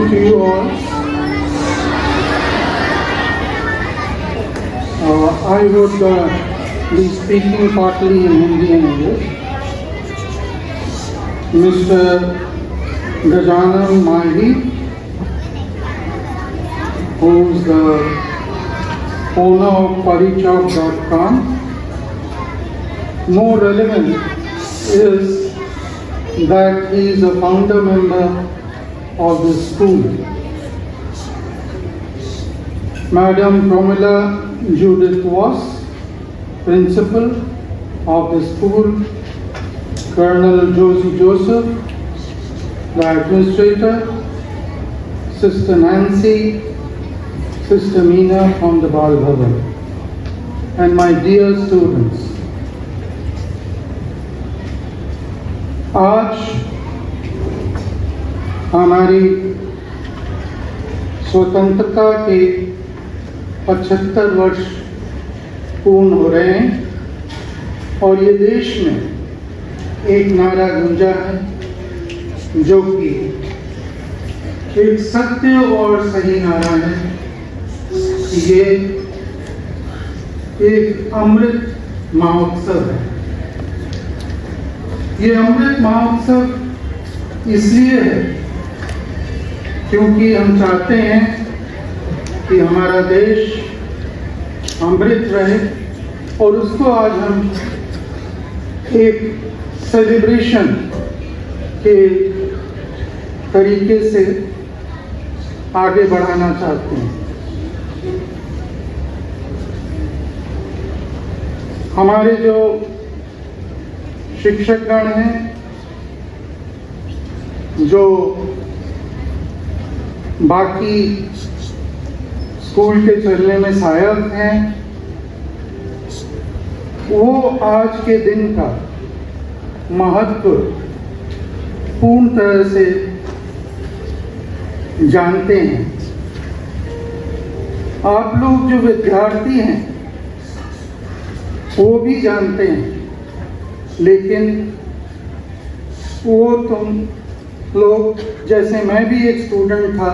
afternoon to you all. I would be speaking partly in Hindi and English. Mr. Gajanan Mahi, who is the owner of parichop.com. More relevant is that he is a founder member of the school. Madam Promila Judith was principal of the school. Colonel Josie Joseph, the administrator. Sister Nancy, Sister Meena from the Bal Bhavan, and my dear students. आज हमारी स्वतंत्रता के 75 वर्ष पूर्ण हो रहे हैं और ये देश में एक नारा गूंजा है जो कि एक सत्य और सही नारा है कि ये एक अमृत महोत्सव है। ये अमृत महोत्सव इसलिए है क्योंकि हम चाहते हैं कि हमारा देश अमृत रहे और उसको आज हम एक सेलिब्रेशन के तरीके से आगे बढ़ाना चाहते हैं। हमारे जो शिक्षकगण हैं, जो बाकी स्कूल के चलने में सहायक हैं, वो आज के दिन का महत्व पूर्ण तरह से जानते हैं। आप लोग जो विद्यार्थी हैं वो भी जानते हैं, लेकिन वो तुम लोग जैसे मैं भी एक स्टूडेंट था,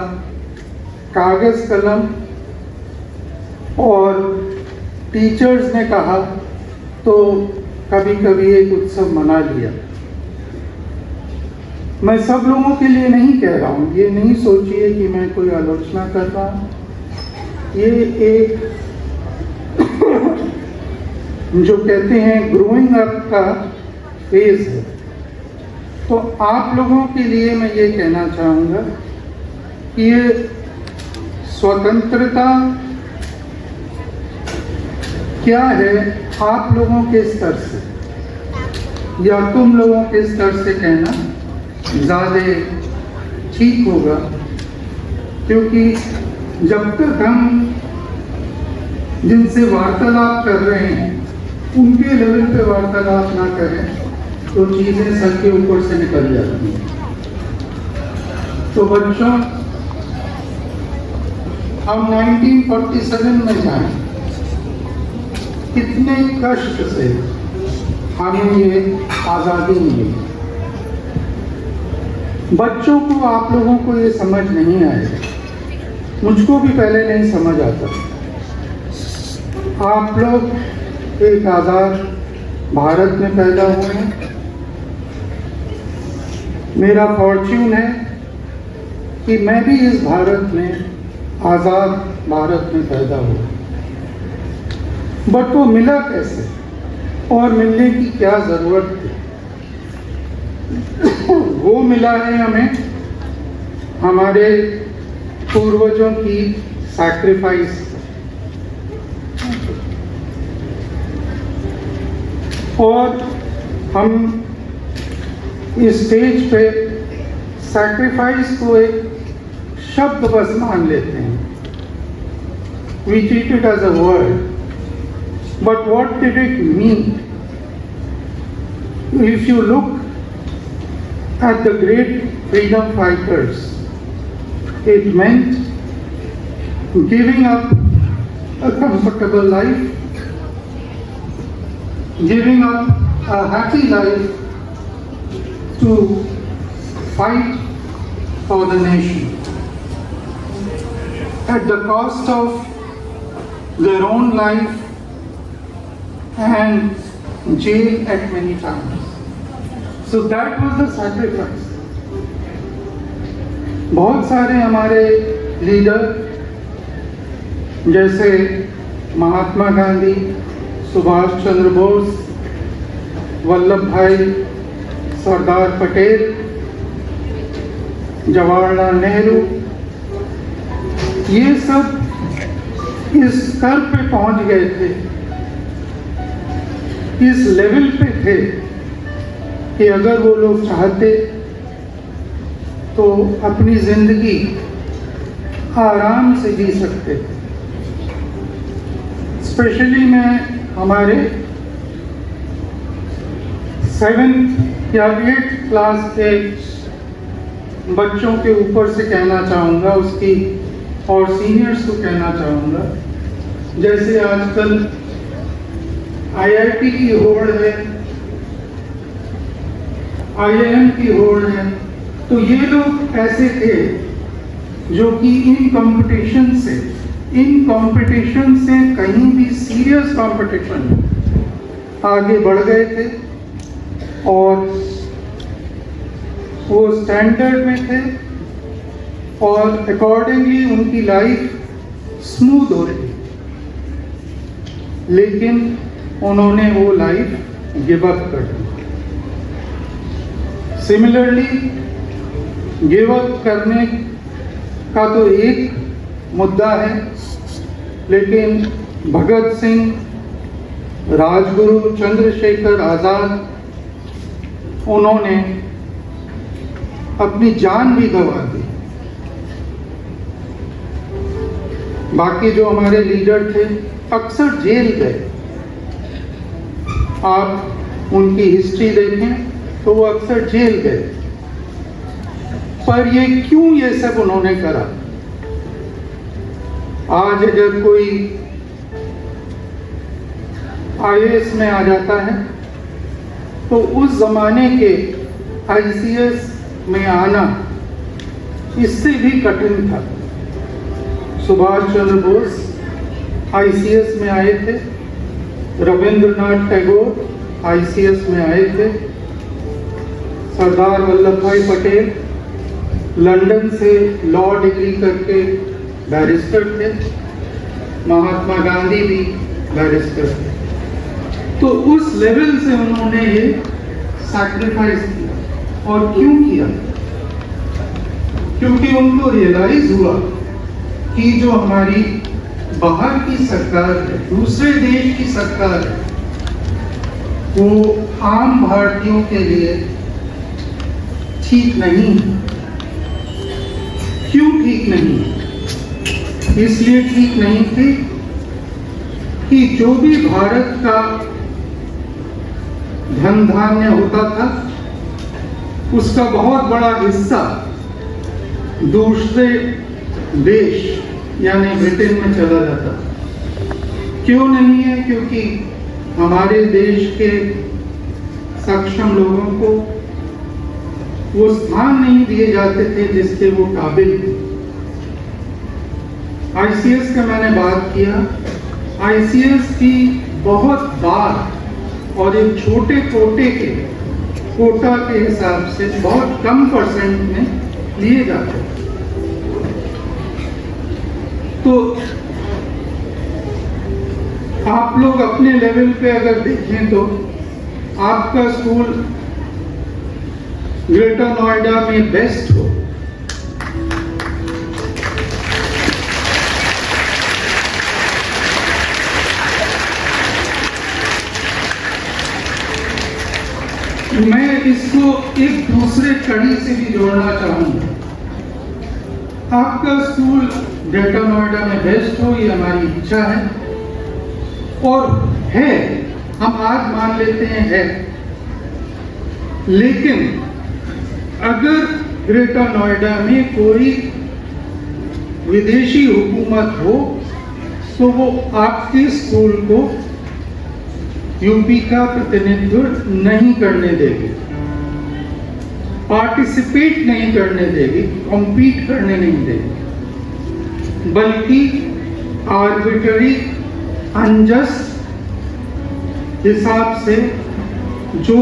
कागज़ कलम और टीचर्स ने कहा तो कभी कभी एक उत्सव मना लिया। मैं सब लोगों के लिए नहीं कह रहा हूँ, ये नहीं सोचिए कि मैं कोई आलोचना कर रहा हूँ। ये एक जो कहते हैं ग्रोइंग अप का फेज है। तो आप लोगों के लिए मैं ये कहना चाहूँगा कि ये स्वतंत्रता क्या है आप लोगों के स्तर से या तुम लोगों के स्तर से कहना ज़्यादा ठीक होगा, क्योंकि जब तक हम जिनसे वार्तालाप कर रहे हैं उनके लेवल पे वार्तालाप ना करें तो चीज़ें सर के ऊपर से निकल जाती हैं। तो बच्चों, हम 1947 में जाएं, कितने कष्ट से हमें ये आज़ादी मिली। बच्चों को, आप लोगों को ये समझ नहीं आएगा, मुझको भी पहले नहीं समझ आता। आप लोग एक आज़ाद भारत में पैदा हुए हैं। मेरा फॉर्च्यून है कि मैं भी इस भारत में, आज़ाद भारत में पैदा हुआ। बट वो मिला कैसे और मिलने की क्या ज़रूरत थी? वो मिला है हमें हमारे पूर्वजों की सैक्रिफाइस। और हम इस स्टेज पे सैक्रिफाइस को एक शब्द बस मान लेते हैं। We treat it as a word. But what did it mean? If you look at the great freedom fighters, it meant giving up a comfortable life, giving up a happy life to fight for the nation. at the cost of their own life and jail at many times. So that was the sacrifice. बहुत सारे हमारे leader जैसे महात्मा गांधी, सुभाष चंद्र बोस, वल्लभ भाई, सरदार पटेल, जवाहरलाल नेहरू, ये सब इस स्तर पे पहुंच गए थे, इस लेवल पे थे कि अगर वो लोग चाहते तो अपनी जिंदगी आराम से जी सकते थे। स्पेशली मैं हमारे 7th या 8th क्लास के बच्चों के ऊपर से कहना चाहूँगा, उसकी और सीनियर्स को कहना चाहूँगा, जैसे आजकल IIT की होड़ है, IIM की होड़ है, तो ये लोग ऐसे थे जो कि इन कंपटीशन से कहीं भी सीरियस कंपटीशन आगे बढ़ गए थे और वो स्टैंडर्ड में थे और अकॉर्डिंगली उनकी लाइफ स्मूथ हो रही, लेकिन उन्होंने वो लाइफ गिव अप कर दी। सिमिलरली गिव अप करने का तो एक मुद्दा है, लेकिन भगत सिंह, राजगुरु, चंद्रशेखर आजाद, उन्होंने अपनी जान भी गंवा दी। बाकी जो हमारे लीडर थे अक्सर जेल गए। आप उनकी हिस्ट्री देखें तो वो अक्सर जेल गए। पर ये क्यों ये सब उन्होंने करा? आज अगर कोई IAS में आ जाता है तो उस जमाने के ICS में आना इससे भी कठिन था। सुभाष चंद्र बोस ICS में आए थे, रविंद्रनाथ टैगोर ICS में आए थे, सरदार वल्लभ भाई पटेल लंदन से लॉ डिग्री करके बैरिस्टर थे, महात्मा गांधी भी बैरिस्टर थे। तो उस लेवल से उन्होंने ये सैक्रिफाइस किया। और क्यों किया? क्योंकि उनको रियलाइज हुआ कि जो हमारी बाहर की सरकार है, दूसरे देश की सरकार है, वो आम भारतीयों के लिए ठीक नहीं। क्यों ठीक नहीं? इसलिए ठीक नहीं थी कि जो भी भारत का धन धान्य होता था उसका बहुत बड़ा हिस्सा दूसरे देश यानी ब्रिटेन में चला जाता। क्यों नहीं है? क्योंकि हमारे देश के सक्षम लोगों को वो स्थान नहीं दिए जाते थे जिसके वो काबिल थे। ICS का मैंने बात किया। ICS की बहुत बार और एक छोटे कोटा के हिसाब से बहुत कम % में लिए जाते हैं। तो आप लोग अपने लेवल पे अगर देखें तो आपका स्कूल ग्रेटर नोएडा में बेस्ट हो, मैं इसको एक दूसरे कड़ी से भी जोड़ना चाहूंगा। आपका स्कूल ग्रेटर नोएडा में बेस्ट हो, ये हमारी इच्छा है और है, हम आज मान लेते हैं। लेकिन अगर ग्रेटर नोएडा में कोई विदेशी हुकूमत हो तो वो आपके स्कूल को यूपी का प्रतिनिधित्व नहीं करने देगी, पार्टिसिपेट नहीं करने देगी, कॉम्पीट करने नहीं देगी। बल्कि आर्बिट्ररी अनजस्ट हिसाब से जो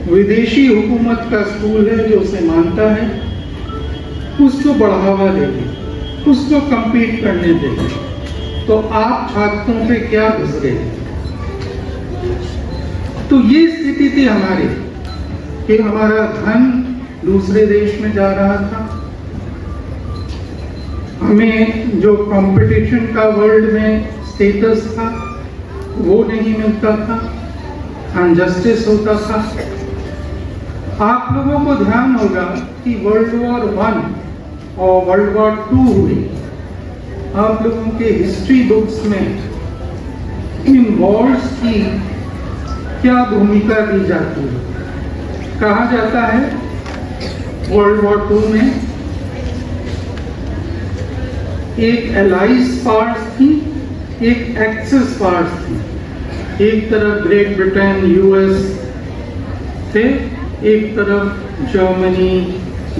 विदेशी हुकूमत का स्कूल है जो उसे मानता है उसको बढ़ावा देगी, उसको compete करने देगी, तो आप छात्रों पे क्या गुजरेगी। तो ये स्थिति थी हमारी कि हमारा धन दूसरे देश में जा रहा था, हमें जो कंपटीशन का वर्ल्ड में स्टेटस था वो नहीं मिलता था, अनजस्टिस होता था। आप लोगों को ध्यान होगा कि वर्ल्ड वॉर 1 और वर्ल्ड वॉर 2 हुई, आप लोगों के हिस्ट्री बुक्स में इन वॉर्स की क्या भूमिका दी जाती है। कहा जाता है वर्ल्ड वॉर 2 में एक एलाइज पावर्स थी, एक एक्सेस पावर्स थी। एक तरफ ग्रेट ब्रिटेन, यूएस थे, एक तरफ जर्मनी,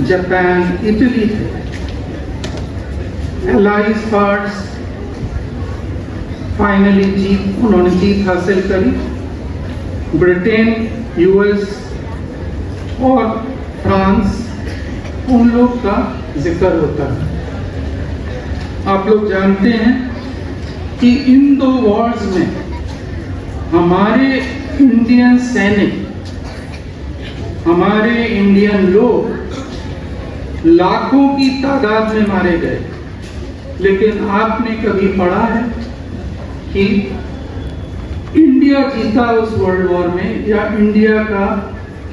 जापान, इटली थे। एलाइज पावर्स फाइनली उन्होंने जीत हासिल करी। ब्रिटेन, यूएस और फ्रांस, उन लोग का जिक्र होता है। आप लोग जानते हैं कि इन दो वॉर्स में हमारे इंडियन सैनिक, हमारे इंडियन लोग लाखों की तादाद में मारे गए। लेकिन आपने कभी पढ़ा है कि इंडिया जीता उस वर्ल्ड वॉर में या इंडिया का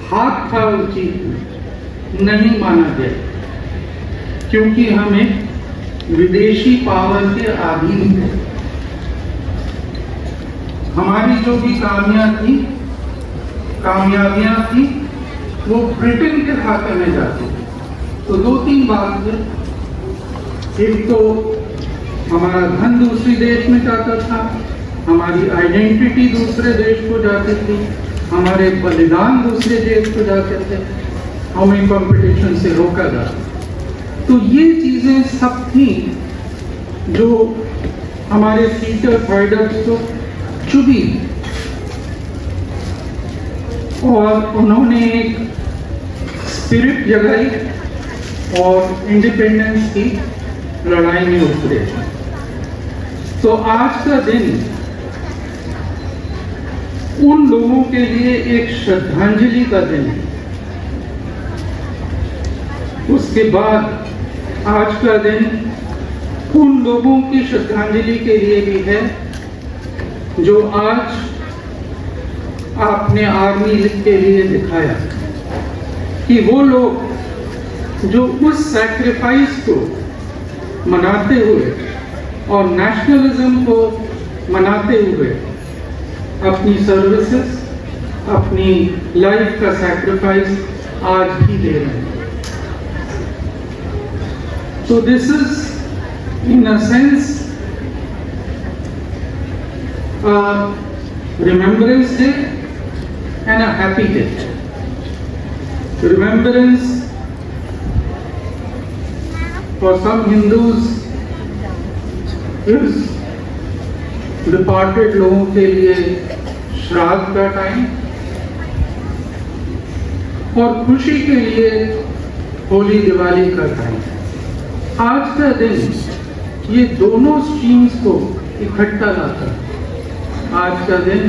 हाथ था उस जीत में? नहीं माना गया, क्योंकि हमें विदेशी पावर के अधीन थे। हमारी जो भी कामयाबियां थी वो ब्रिटेन के खाते में जाती थी। तो 2-3 बात है। एक तो हमारा धन दूसरे देश में जाता था, हमारी आइडेंटिटी दूसरे देश को जाती थी, हमारे बलिदान दूसरे देश को जाते थे, हमें कंपटीशन से रोका जाता। तो ये चीजें सब थी जो हमारे फ्रीडम फाइटर्स को चुभी और उन्होंने एक स्पिरिट जगाई और इंडिपेंडेंस की लड़ाई में उतरे। तो आज का दिन उन लोगों के लिए एक श्रद्धांजलि का दिन है। उसके बाद आज का दिन उन लोगों की श्रद्धांजलि के लिए भी है जो आज आपने आर्मी के लिए दिखाया कि वो लोग जो उस सैक्रिफाइस को मनाते हुए और नेशनलिज्म को मनाते हुए अपनी सर्विसेज, अपनी लाइफ का सैक्रिफाइस आज भी दे रहे हैं। So this is, in a sense, a Remembrance Day and a happy day. Remembrance for some Hindus is departed लोगों के लिए श्राद्ध का टाइम, और खुशी के लिए होली दिवाली का टाइम। आज का दिन ये दोनों स्ट्रीम्स को इकट्ठा लाता है। आज का दिन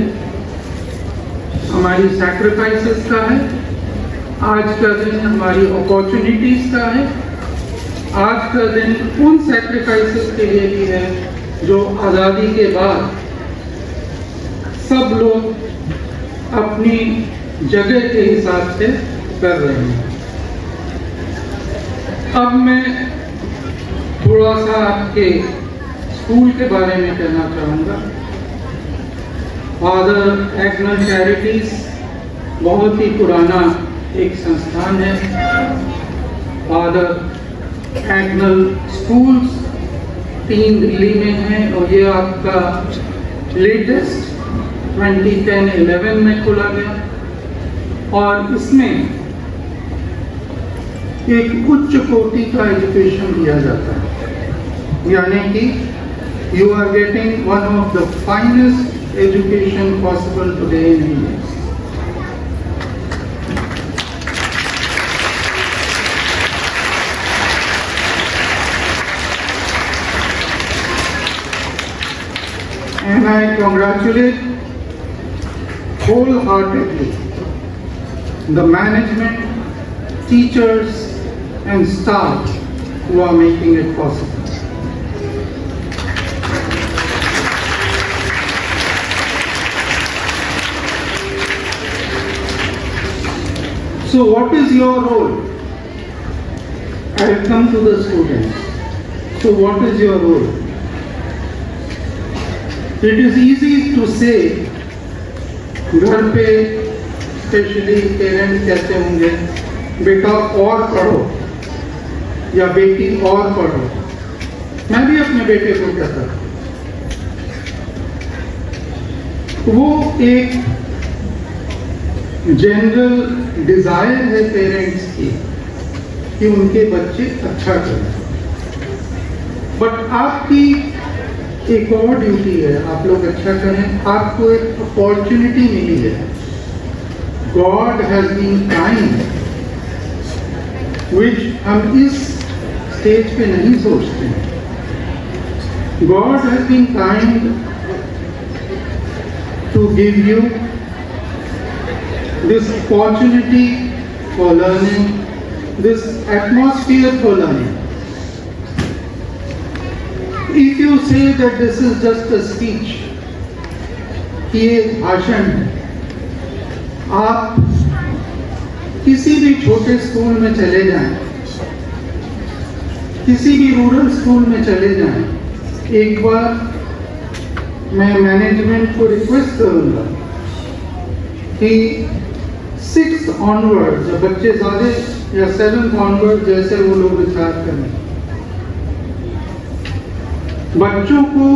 हमारी सैक्रिफाइसेस का है, आज का दिन हमारी अपॉर्चुनिटीज का है, आज का दिन उन सैक्रिफाइसेस के लिए भी है जो आज़ादी के बाद सब लोग अपनी जगह के हिसाब से कर रहे हैं। अब मैं थोड़ा सा आपके स्कूल के बारे में कहना चाहूँगा। फादर एग्नल चैरिटीज बहुत ही पुराना एक संस्थान है। फादर एग्नल स्कूल्स 3 दिल्ली में हैं और ये आपका लेटेस्ट 2010-11 में खोला गया और इसमें एक उच्च कोटि का एजुकेशन दिया जाता है। यानी कि you are getting one of the finest education possible today in India. And I congratulate wholeheartedly the management, teachers and staff who are making it possible. So what is your role? I will come to the students. So what is your role? It is easy to say, घर पे specially parents कहते होंगे बेटा और पढ़ो या बेटी और पढ़ो। मैं भी अपने बेटे को कहता था, वो एक जनरल डिजायर है पेरेंट्स की कि उनके बच्चे अच्छा करें, बट आपकी एक और ड्यूटी है, आप लोग अच्छा करें। आपको एक अपॉर्चुनिटी मिली है, God has been kind, which हम इस स्टेज पे नहीं सोचते हैं। God has been kind to give you this opportunity for learning, this atmosphere for learning. If you say that this is just a speech, ये भाषण है, आप किसी भी छोटे स्कूल में चले जाएं, किसी भी रूरल स्कूल में चले जाएं, एक बार मैं मैनेजमेंट को रिक्वेस्ट करूंगा कि 6th ऑनवर्ड, जब बच्चे ज्यादा या 7th ऑनवर्ड जैसे वो लोग विचार करें, बच्चों को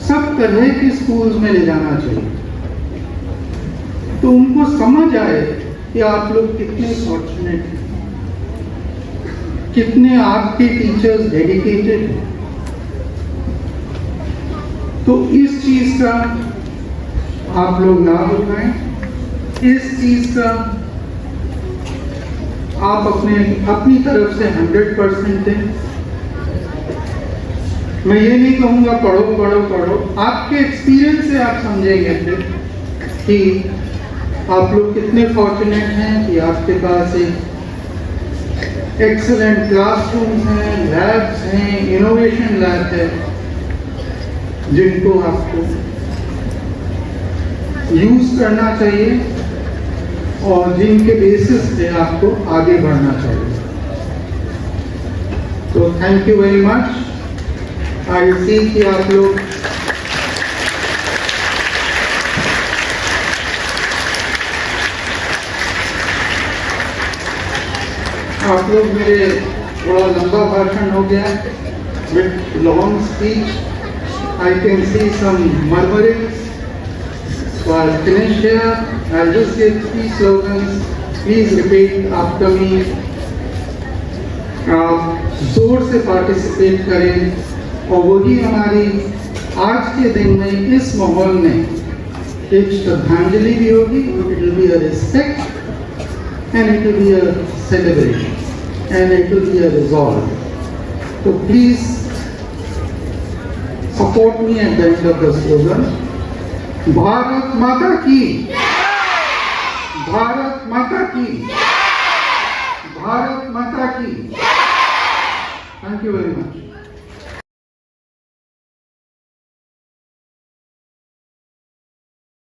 सब तरह के स्कूल्स में ले जाना चाहिए, तो उनको समझ आए कि आप लोग कितने फॉर्चुनेट हैं, कितने आपके टीचर्स डेडिकेटेड हैं। तो इस चीज का आप लोग लाभ उठाएं, इस चीज का आप अपनी तरफ से 100% दें। मैं ये नहीं कहूँगा पढ़ो पढ़ो पढ़ो, आपके एक्सपीरियंस से आप समझेंगे फिर कि आप लोग कितने फॉर्चुनेट हैं कि आपके पास एक एक्सीलेंट क्लासरूम्स हैं, लैब्स हैं, इनोवेशन लैब है, जिनको आपको यूज करना चाहिए और जिनके बेसिस पे आपको आगे बढ़ना चाहिए। तो thank you very much. I see कि आप लोग मेरे थोड़ा लंबा भाषण हो गया, with long speech. I can see some murmuring. So I'll finish here. I'll just give 3 slogans. Please repeat after me. जोर से पार्टिसिपेट करें और वही हमारी आज के दिन में इस माहौल में एक श्रद्धांजलि भी होगी। It will be a respect and it will be a celebration and it will be a resolve. So please support me at the end of the slogan. Bharat माता की, भारत माता की, भारत माता की। Thank you very much.